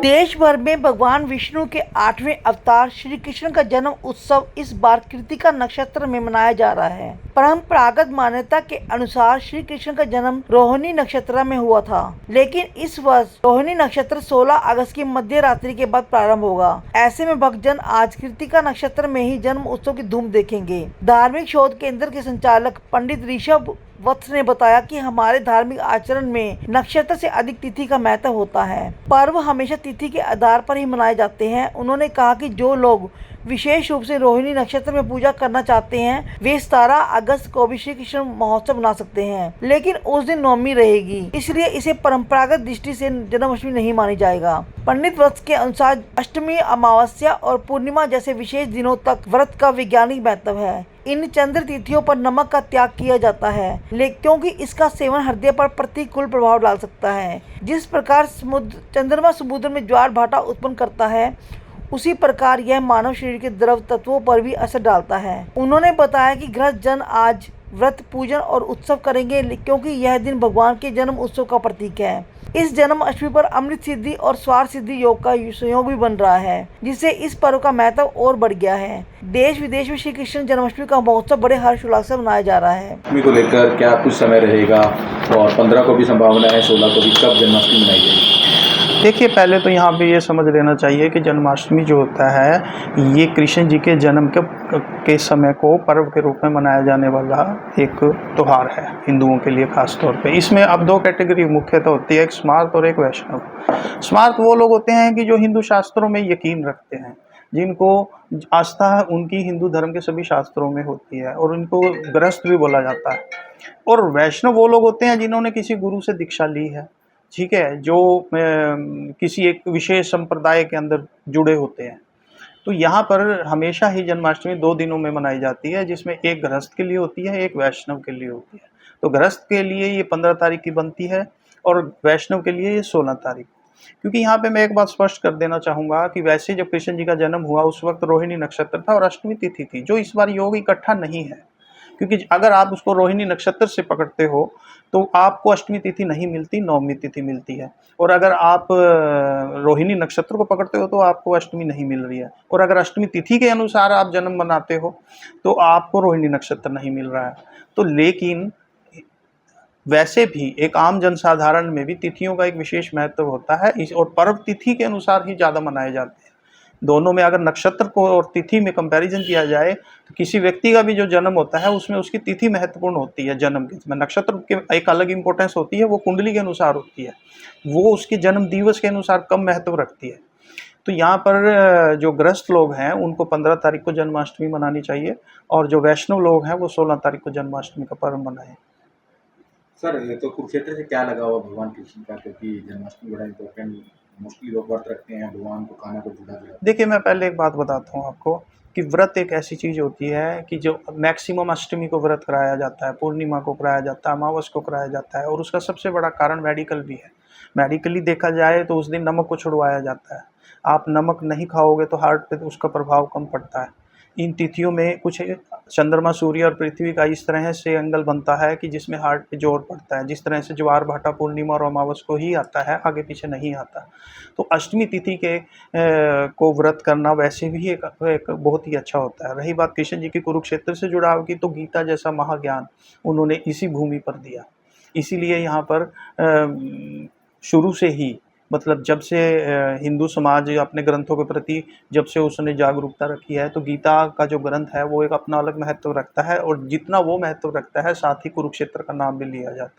देश भर में भगवान विष्णु के 8वें अवतार श्री कृष्ण का जन्म उत्सव इस बार कृतिका नक्षत्र में मनाया जा रहा है। परंपरागत मान्यता के अनुसार श्री कृष्ण का जन्म रोहिणी नक्षत्र में हुआ था, लेकिन इस वर्ष रोहिणी नक्षत्र 16 अगस्त की मध्य रात्रि के बाद प्रारंभ होगा। ऐसे में भक्तजन आज कृतिका नक्षत्र में ही जन्म उत्सव की धूम देखेंगे। धार्मिक शोध केंद्र के संचालक पंडित ऋषभ वत्स ने बताया कि हमारे धार्मिक आचरण में नक्षत्र से अधिक तिथि का महत्व होता है। पर्व हमेशा तिथि के आधार पर ही मनाए जाते हैं। उन्होंने कहा कि जो लोग विशेष रूप से रोहिणी नक्षत्र में पूजा करना चाहते हैं वे 17 अगस्त को भी श्री कृष्ण महोत्सव मना सकते हैं, लेकिन उस दिन नवमी रहेगी, इसलिए इसे परंपरागत दृष्टि से जन्माष्टमी नहीं मानी जाएगा। पंडित वत्स के अनुसार अष्टमी, अमावस्या और पूर्णिमा जैसे विशेष दिनों तक व्रत का वैज्ञानिक महत्व है। इन चंद्र तिथियों पर नमक का त्याग किया जाता है, क्योंकि इसका सेवन हृदय पर प्रतिकूल प्रभाव डाल सकता है। जिस प्रकार चंद्रमा समुद्र में ज्वार भाटा उत्पन्न करता है, उसी प्रकार यह मानव शरीर के द्रव तत्वों पर भी असर डालता है। उन्होंने बताया कि गृहस्थ जन आज व्रत, पूजन और उत्सव करेंगे, क्योंकि यह दिन भगवान के जन्म उत्सव का प्रतीक है। इस जन्म अष्टमी पर अमृत सिद्धि और स्वार सिद्धि योग का संयोग भी बन रहा है, जिससे इस पर्व का महत्व और बढ़ गया है। देश विदेश में श्री कृष्ण जन्माष्टमी का महोत्सव बड़े हर्षोल्लास से मनाया जा रहा है। अष्टमी को लेकर क्या कुछ समय रहेगा और 15 को भी संभावना है, 16 को भी, कब जन्माष्टमी मनाई जाएगी? देखिए, पहले तो यहाँ पे ये समझ लेना चाहिए कि जन्माष्टमी जो होता है ये कृष्ण जी के जन्म के समय को पर्व के रूप में मनाया जाने वाला एक त्यौहार है हिंदुओं के लिए खास तौर पे। इसमें अब दो कैटेगरी मुख्यतः होती है, एक स्मार्त और एक वैष्णव। स्मार्त वो लोग होते हैं कि जो हिंदू शास्त्रों में यकीन रखते हैं, जिनको आस्था उनकी हिंदू धर्म के सभी शास्त्रों में होती है और उनको गृहस्थ भी बोला जाता है। और वैष्णव वो लोग होते हैं जिन्होंने किसी गुरु से दीक्षा ली है, ठीक है, जो किसी एक विशेष संप्रदाय के अंदर जुड़े होते हैं। तो यहाँ पर हमेशा ही जन्माष्टमी 2 दिनों में मनाई जाती है, जिसमें एक गृहस्थ के लिए होती है, एक वैष्णव के लिए होती है। तो गृहस्थ के लिए ये 15 तारीख की बनती है और वैष्णव के लिए ये 16 तारीख। क्योंकि यहाँ पे मैं एक बात स्पष्ट कर देना चाहूँगा कि वैसे जब कृष्ण जी का जन्म हुआ उस वक्त रोहिणी नक्षत्र था और अष्टमी तिथि थी, जो इस बार योग इकट्ठा नहीं है। क्योंकि अगर आप उसको रोहिणी नक्षत्र से पकड़ते हो तो आपको अष्टमी तिथि नहीं मिलती, नवमी तिथि मिलती है। और अगर आप रोहिणी नक्षत्र को पकड़ते हो तो आपको अष्टमी नहीं मिल रही है। और अगर अष्टमी तिथि के अनुसार आप जन्म मनाते हो तो आपको रोहिणी नक्षत्र नहीं मिल रहा है। तो लेकिन वैसे भी एक आम जनसाधारण में भी तिथियों का एक विशेष महत्व होता है, और पर्व तिथि के अनुसार ही ज़्यादा मनाए जाते हैं। दोनों में अगर नक्षत्र को और तिथि में कंपैरिजन किया जाए तो किसी व्यक्ति का भी जो जन्म होता है उसमें उसकी तिथि महत्वपूर्ण होती है। जन्म के में नक्षत्र की एक अलग इंपॉर्टेंस होती है, वो कुंडली के अनुसार होती है, वो उसके जन्म दिवस के अनुसार कम महत्व रखती है। तो यहाँ पर जो गृहस्थ लोग हैं उनको 15 तारीख को जन्माष्टमी मनानी चाहिए और जो वैष्णव लोग हैं वो 16 तारीख को जन्माष्टमी का पर्व मनाएं। सर, ये तो कुरुक्षेत्र से क्या लगा हुआ भगवान कृष्ण का, क्योंकि जन्माष्टमी बड़ा इंपॉर्टेंट, मोस्टली लोग व्रत रखते हैं, भगवान को खाना को जुड़ा दिया। देखिए, मैं पहले एक बात बताता हूँ आपको कि व्रत एक ऐसी चीज़ होती है कि जो मैक्सिमम अष्टमी को व्रत कराया जाता है, पूर्णिमा को कराया जाता है, अमावस को कराया जाता है, और उसका सबसे बड़ा कारण मेडिकल भी है। मेडिकली देखा जाए तो उस दिन नमक को छुड़वाया जाता है। आप नमक नहीं खाओगे तो हार्ट पे उसका प्रभाव कम पड़ता है। इन तिथियों में कुछ चंद्रमा, सूर्य और पृथ्वी का इस तरह से एंगल बनता है कि जिसमें हार्ट पे जोर पड़ता है। जिस तरह से ज्वार भाटा पूर्णिमा और अमावस को ही आता है, आगे पीछे नहीं आता। तो अष्टमी तिथि के को व्रत करना वैसे भी एक बहुत ही अच्छा होता है। रही बात कृष्ण जी की कुरुक्षेत्र से जुड़ाव की, तो गीता जैसा महाज्ञान उन्होंने इसी भूमि पर दिया। इसीलिए यहाँ पर शुरू से ही, मतलब जब से हिंदू समाज अपने ग्रंथों के प्रति जब से उसने जागरूकता रखी है, तो गीता का जो ग्रंथ है वो एक अपना अलग महत्व रखता है, और जितना वो महत्व रखता है साथ ही कुरुक्षेत्र का नाम भी लिया जाता है।